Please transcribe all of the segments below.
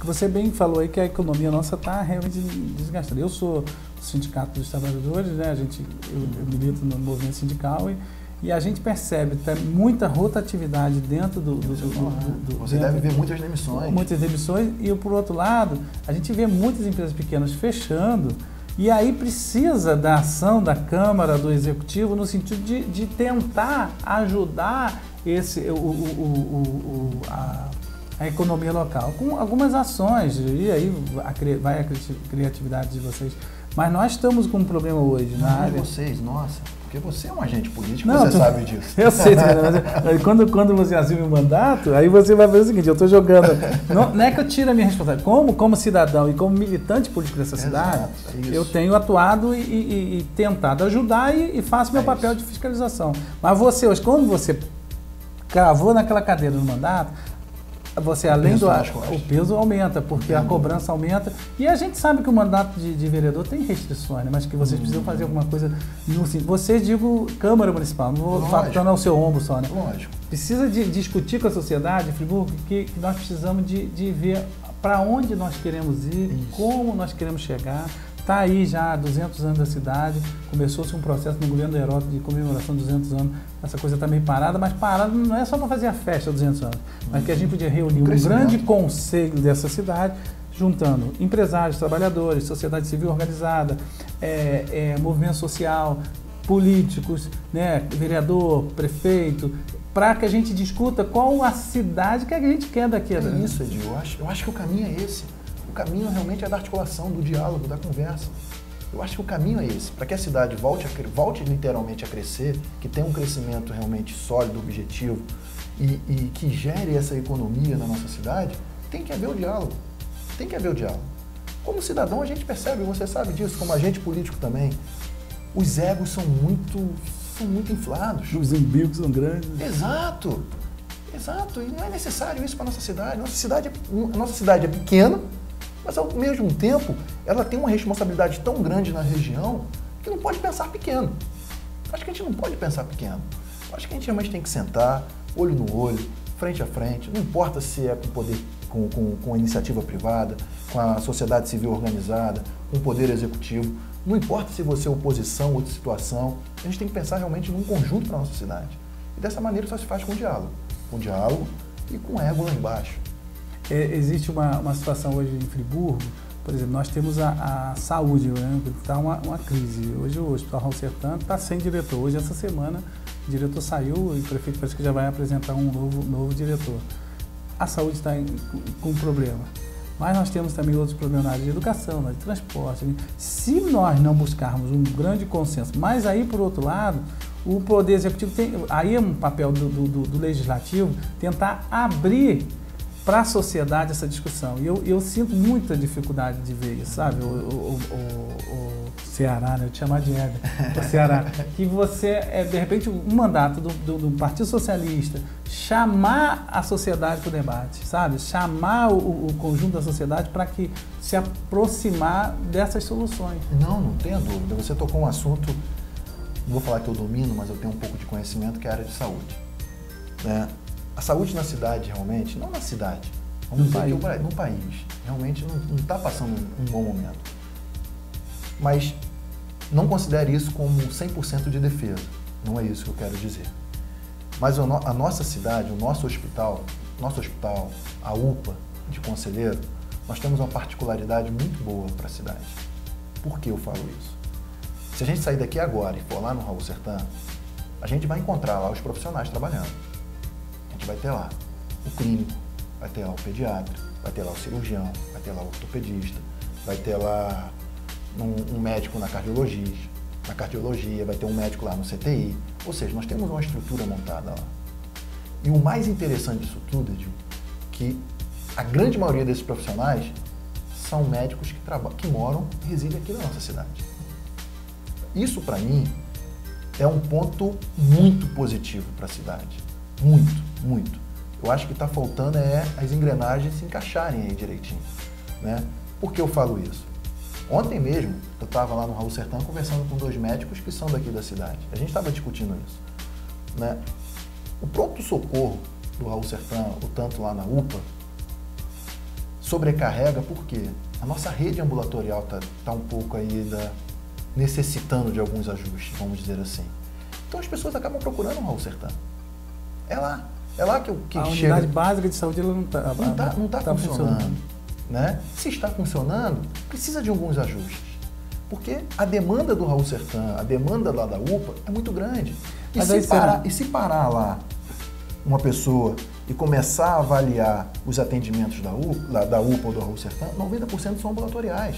que você bem falou aí que a economia nossa está realmente desgastada. Eu sou do Sindicato dos Trabalhadores, né? Eu milito no movimento sindical e a gente percebe tem muita rotatividade dentro do Você deve ver muitas demissões. Muitas demissões e, por outro lado, a gente vê muitas empresas pequenas fechando e aí precisa da ação da Câmara, do Executivo, no sentido de tentar ajudar a economia local, com algumas ações, e aí vai a criatividade de vocês. Mas nós estamos com um problema hoje na área. Vocês, nossa, porque você é um agente político, você sabe disso. Eu sei, mas quando você assume o mandato, aí você vai fazer o seguinte, eu estou jogando, não é que eu tiro a minha responsabilidade, como cidadão e como militante político dessa cidade, eu tenho atuado e tentado ajudar e faço meu papel de fiscalização. Mas você hoje, quando você cravou naquela cadeira no mandato, você além do o peso aumenta, porque a cobrança aumenta. E a gente sabe que o mandato de vereador tem restrições, né? Mas que vocês precisam fazer alguma coisa. Vocês, digo, Câmara Municipal, não vou falando ao seu ombro só, né? Lógico. Precisa de discutir com a sociedade, Friburgo, que nós precisamos de ver para onde nós queremos ir, como nós queremos chegar. Está aí já há 200 anos da cidade, começou-se um processo no governo do Heródoto de comemoração de 200 anos, essa coisa está meio parada, mas parada não é só para fazer a festa de 200 anos, mas que a gente podia reunir um grande conselho dessa cidade, juntando empresários, trabalhadores, sociedade civil organizada, movimento social, políticos, né, vereador, prefeito, para que a gente discuta qual a cidade que a gente quer daqui a anos. Isso, Edil, eu acho que o caminho é esse. O caminho realmente é da articulação, do diálogo, da conversa. Eu acho que o caminho é esse. Para que a cidade volte literalmente a crescer, que tenha um crescimento realmente sólido, objetivo e que gere essa economia na nossa cidade, tem que haver o diálogo. Tem que haver o diálogo. Como cidadão a gente percebe, você sabe disso, como agente político também, os egos são muito inflados. Os umbigos são grandes. Exato. E não é necessário isso para a nossa cidade. A nossa cidade é pequena, mas, ao mesmo tempo, ela tem uma responsabilidade tão grande na região que não pode pensar pequeno. Acho que a gente não pode pensar pequeno. Acho que a gente realmente tem que sentar, olho no olho, frente a frente. Não importa se é com poder, com a iniciativa privada, com a sociedade civil organizada, com o poder executivo. Não importa se você é oposição ou de situação. A gente tem que pensar realmente num conjunto para a nossa cidade. E dessa maneira só se faz com diálogo. Com diálogo e com ego lá embaixo. Existe uma situação hoje em Friburgo, por exemplo, nós temos a saúde, né? Está uma crise. Hoje o Hospital Raul Sertã está sem diretor. Hoje, essa semana, o diretor saiu e o prefeito parece que já vai apresentar um novo diretor. A saúde está com problema. Mas nós temos também outros problemas na área de educação, na área de transporte. Se nós não buscarmos um grande consenso, mas aí, por outro lado, o Poder Executivo tem... Aí é um papel do Legislativo tentar abrir para a sociedade essa discussão. E eu sinto muita dificuldade de ver isso, sabe? O Ceará, né? Eu te chamar de Ega. O Ceará. Que você, de repente, um mandato do Partido Socialista, chamar a sociedade para o debate, sabe? Chamar o conjunto da sociedade para que se aproximar dessas soluções. Não tenha dúvida. Você tocou um assunto, não vou falar que eu domino, mas eu tenho um pouco de conhecimento, que é a área de saúde. Né? A saúde na cidade, realmente, não na cidade, vamos dizer que no país, realmente não está passando um bom momento. Mas não considere isso como 100% de defesa, não é isso que eu quero dizer. Mas a nossa cidade, o nosso hospital, a UPA de Conselheiro, nós temos uma particularidade muito boa para a cidade. Por que eu falo isso? Se a gente sair daqui agora e for lá no Raul Sertã, a gente vai encontrar lá os profissionais trabalhando. A gente vai ter lá o clínico, vai ter lá o pediatra, vai ter lá o cirurgião, vai ter lá o ortopedista, vai ter lá um médico na cardiologia, vai ter um médico lá no CTI. Ou seja, nós temos uma estrutura montada lá. E o mais interessante disso tudo, Edil, que a grande maioria desses profissionais são médicos que moram e residem aqui na nossa cidade. Isso, para mim, é um ponto muito positivo para a cidade. Muito. Eu acho que está faltando as engrenagens se encaixarem aí direitinho, né? Por que eu falo isso? Ontem mesmo, eu estava lá no Raul Sertã conversando com 2 médicos que são daqui da cidade. A gente estava discutindo isso, né? O pronto-socorro do Raul Sertã, o tanto lá na UPA, sobrecarrega, por quê? A nossa rede ambulatorial tá um pouco ainda necessitando de alguns ajustes, vamos dizer assim. Então as pessoas acabam procurando o Raul Sertã. É lá que a chega. unidade básica de saúde ela não está funcionando. Né? Se está funcionando, precisa de alguns ajustes. Porque a demanda do Raul Sertã, a demanda lá da UPA é muito grande. E se parar lá uma pessoa e começar a avaliar os atendimentos da UPA ou do Raul Sertã, 90% são ambulatoriais.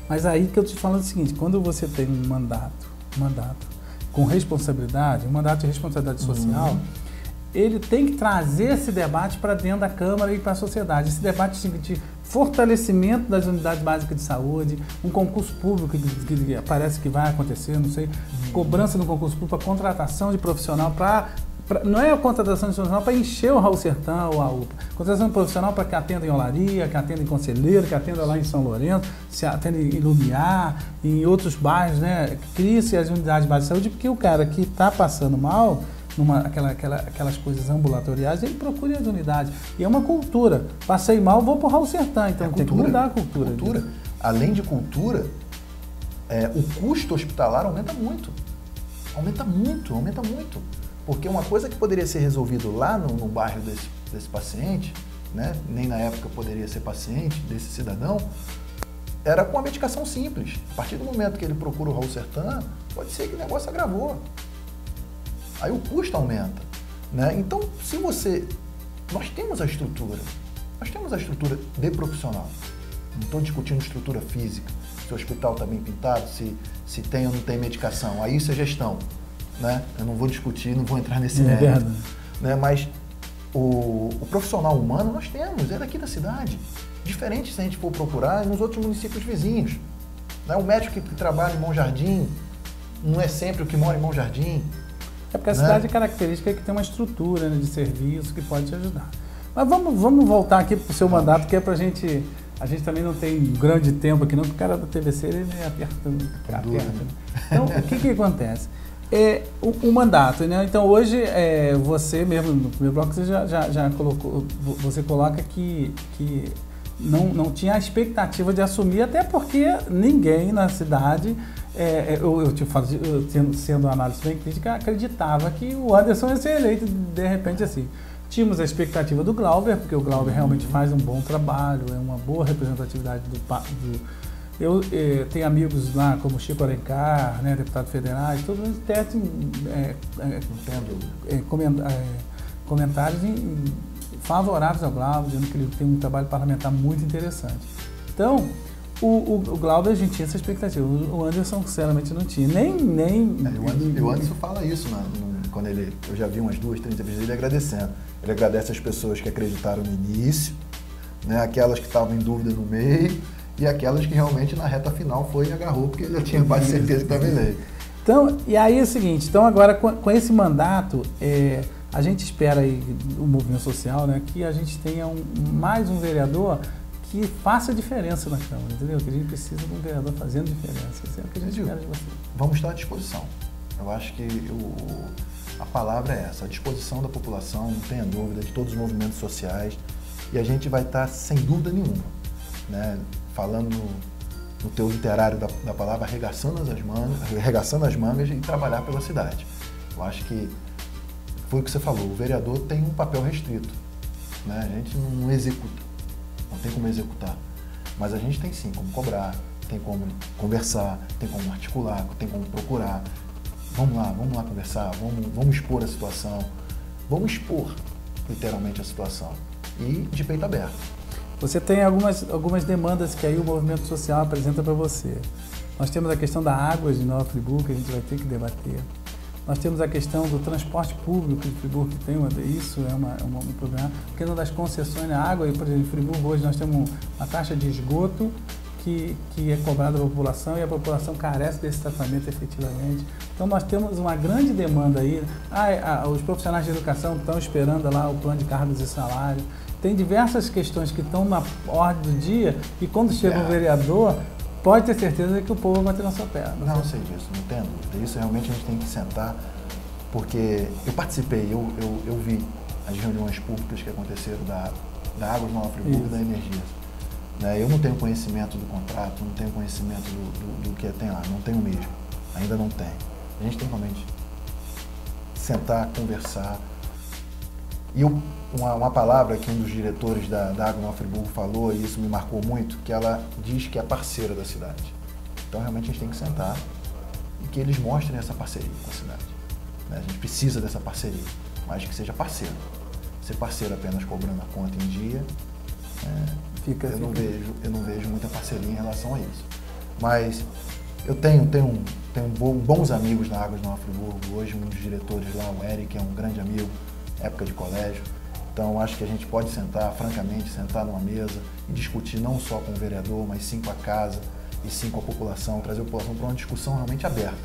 Mas aí que eu te falo o seguinte, quando você tem um mandato com responsabilidade, um mandato de responsabilidade social, ele tem que trazer esse debate para dentro da Câmara e para a sociedade. Esse debate de fortalecimento das unidades básicas de saúde, um concurso público que parece que vai acontecer, não sei, cobrança no concurso público para contratação de profissional não é a contratação de profissional para encher o Raul Sertã ou a UPA. Contratação de profissional para que atenda em Olaria, que atenda em Conselheiro, que atenda lá em São Lourenço, se atenda em Lumiar, em outros bairros, né? Crie-se as unidades básicas de saúde, porque o cara que está passando mal, aquelas coisas ambulatoriais, ele procura as unidades. E é uma cultura. Passei mal, vou para o Raul Sertã. Então tem que mudar a cultura. Além de cultura, o custo hospitalar aumenta muito. Aumenta muito. Porque uma coisa que poderia ser resolvido lá no bairro desse paciente, né, nem na época poderia ser paciente desse cidadão, era com a medicação simples. A partir do momento que ele procura o Raul Sertã, pode ser que o negócio agravou. Aí o custo aumenta. Né? Então, nós temos a estrutura de profissional. Não estou discutindo estrutura física, se o hospital está bem pintado, se tem ou não tem medicação. Aí isso é gestão. Né? Eu não vou discutir, não vou entrar nesse mérito. Né? Mas o profissional humano nós temos, é daqui da cidade. Diferente se a gente for procurar nos outros municípios vizinhos. Né? O médico que trabalha em Bom Jardim não é sempre o que mora em Bom Jardim. É porque a cidade é característica que tem uma estrutura, né, de serviço que pode te ajudar. Mas vamos voltar aqui para o seu mandato, que é para a gente também não tem grande tempo aqui não, porque o cara da TVC ele aperta. Né? Então, o que acontece? O mandato, né? Então hoje você mesmo no primeiro bloco você já colocou, você coloca que não tinha a expectativa de assumir, até porque ninguém na cidade, eu te falo, sendo análise bem crítica, acreditava que o Anderson ia ser eleito de repente assim. Tínhamos a expectativa do Glauber, porque o Glauber realmente faz um bom trabalho, é uma boa representatividade Eu tenho amigos lá como Chico Alencar, né, deputado federal, todos eles tecem comentários favoráveis ao Glauber, dizendo que ele tem um trabalho parlamentar muito interessante. Então, o Glauber, a gente tinha essa expectativa, o Anderson, sinceramente, não tinha. O Anderson fala isso, quando eu já vi umas 2, 3 entrevistas dele agradecendo. Ele agradece as pessoas que acreditaram no início, né, aquelas que estavam em dúvida no meio, e aquelas que realmente na reta final foi e agarrou, porque ele já tinha quase certeza que estava eleito. Então, e aí é o seguinte, então agora com esse mandato, a gente espera aí, o movimento social, né, que a gente tenha mais um vereador que faça diferença na Câmara, entendeu? Que a gente precisa de um vereador fazendo diferença. Isso é o que a gente espera de você. Vamos estar à disposição. Eu acho que a palavra é essa, a disposição da população, não tenha dúvida, de todos os movimentos sociais, e a gente vai estar sem dúvida nenhuma, né? Falando no teu literário da palavra, arregaçando as mangas e trabalhar pela cidade. Eu acho que foi o que você falou, o vereador tem um papel restrito, né? A gente não executa, não tem como executar, mas a gente tem sim como cobrar, tem como conversar, tem como articular, tem como procurar. Vamos lá conversar, vamos expor a situação, vamos expor literalmente a situação e de peito aberto. Você tem algumas demandas que aí o movimento social apresenta para você. Nós temos a questão da água de Nova Friburgo, que a gente vai ter que debater. Nós temos a questão do transporte público de Friburgo, que tem isso é um problema. A questão das concessões na água, por exemplo, em Friburgo hoje nós temos uma taxa de esgoto que é cobrada da população e a população carece desse tratamento efetivamente. Então nós temos uma grande demanda aí. Os profissionais de educação estão esperando lá o plano de cargos e salário. Tem diversas questões que estão na ordem do dia e quando chega o vereador, pode ter certeza que o povo vai bater na sua perna. Não sei disso, não tenho dúvida. Isso realmente a gente tem que sentar, porque eu participei, eu vi as reuniões públicas que aconteceram da Água de Nova Friburgo e da Energia. né? Eu não tenho conhecimento do contrato, não tenho conhecimento do que tem lá, não tenho mesmo, ainda não tenho. A gente tem realmente sentar, conversar. E uma palavra que um dos diretores da Água Nova Friburgo falou, e isso me marcou muito, que ela diz que é parceira da cidade. Então realmente a gente tem que sentar e que eles mostrem essa parceria com a cidade, né? A gente precisa dessa parceria, mas que seja parceiro. Ser parceiro apenas cobrando a conta em dia, eu não vejo muita parceria em relação a isso. Mas eu tenho bons amigos na Águas Nova Friburgo. Hoje um dos diretores lá, o Eric, é um grande amigo, época de colégio. Então acho que a gente pode sentar, francamente, sentar numa mesa e discutir não só com o vereador, mas sim com a casa e sim com a população, trazer a população para uma discussão realmente aberta.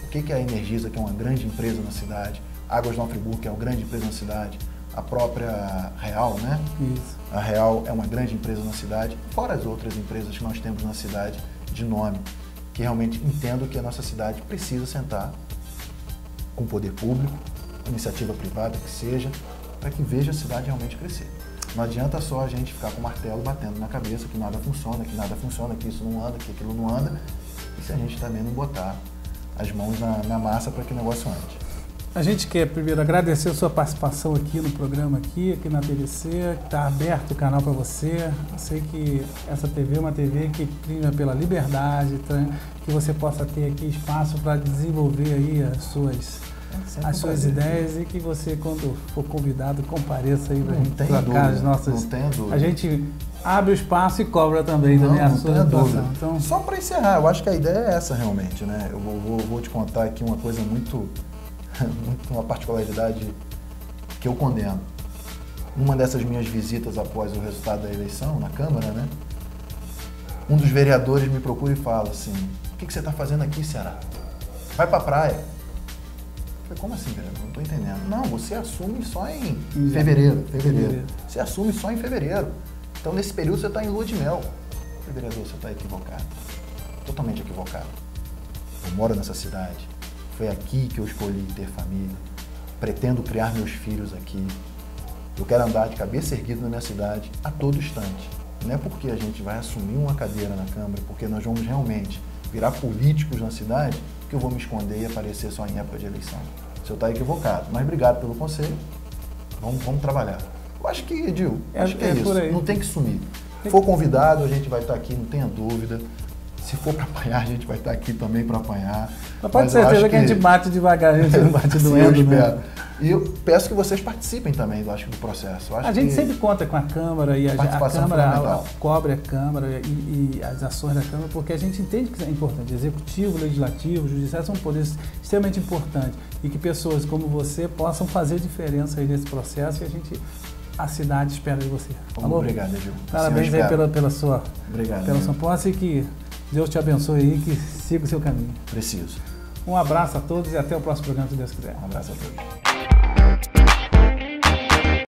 O que é a Energisa, que é uma grande empresa na cidade, Águas Nova Friburgo, que é uma grande empresa na cidade, a própria Real, né? Isso. A Real é uma grande empresa na cidade, fora as outras empresas que nós temos na cidade de nome, que realmente entendo que a nossa cidade precisa sentar com o poder público, iniciativa privada que seja, para que veja a cidade realmente crescer. Não adianta só a gente ficar com o martelo batendo na cabeça que nada funciona, que isso não anda, que aquilo não anda, e se a gente também não botar as mãos na massa para que o negócio ande. A gente quer primeiro agradecer a sua participação aqui no programa, aqui na TVC, está aberto o canal para você. Eu sei que essa TV é uma TV que prima pela liberdade, que você possa ter aqui espaço para desenvolver aí as suas ideias e que você, quando for convidado, compareça aí para a gente trocar as nossas... Não tenha dúvida. A gente abre o espaço e cobra também a sua atuação. Então... Só para encerrar, eu acho que a ideia é essa realmente, né? Eu vou te contar aqui uma coisa uma particularidade que eu condeno. Numa dessas minhas visitas após o resultado da eleição na Câmara, né? Um dos vereadores me procura e fala assim: o que você está fazendo aqui, Ceará? Vai para a praia. Eu falei: como assim, vereador? Não estou entendendo. Não, você assume só em fevereiro. Você assume só em fevereiro. Então, nesse período, você está em lua de mel. Eu falei: vereador, você está equivocado. Totalmente equivocado. Eu moro nessa cidade. Foi aqui que eu escolhi ter família. Pretendo criar meus filhos aqui. Eu quero andar de cabeça erguida na minha cidade a todo instante. Não é porque a gente vai assumir uma cadeira na Câmara, porque nós vamos realmente virar políticos na cidade, que eu vou me esconder e aparecer só em época de eleição. O senhor está equivocado. Mas obrigado pelo conselho. Vamos trabalhar. Eu acho que, Edil, acho que é isso. Não tem que sumir. Se for convidado, a gente vai estar aqui, não tenha dúvida. Se for para apanhar, a gente vai estar aqui também para apanhar. Mas pode ser certeza que a gente bate devagar, a gente não bate doendo, né? E eu peço que vocês participem também, eu acho, do processo. A gente sempre conta com a Câmara e a Câmara cobre a Câmara e as ações da Câmara, porque a gente entende que é importante. Executivo, Legislativo, Judiciário são poderes extremamente importantes e que pessoas como você possam fazer diferença aí nesse processo e a cidade espera de você. Obrigado, Edil. Parabéns aí pela sua posse e que Deus te abençoe aí, que siga o seu caminho. Preciso. Um abraço a todos e até o próximo programa, se Deus quiser. Um abraço a todos.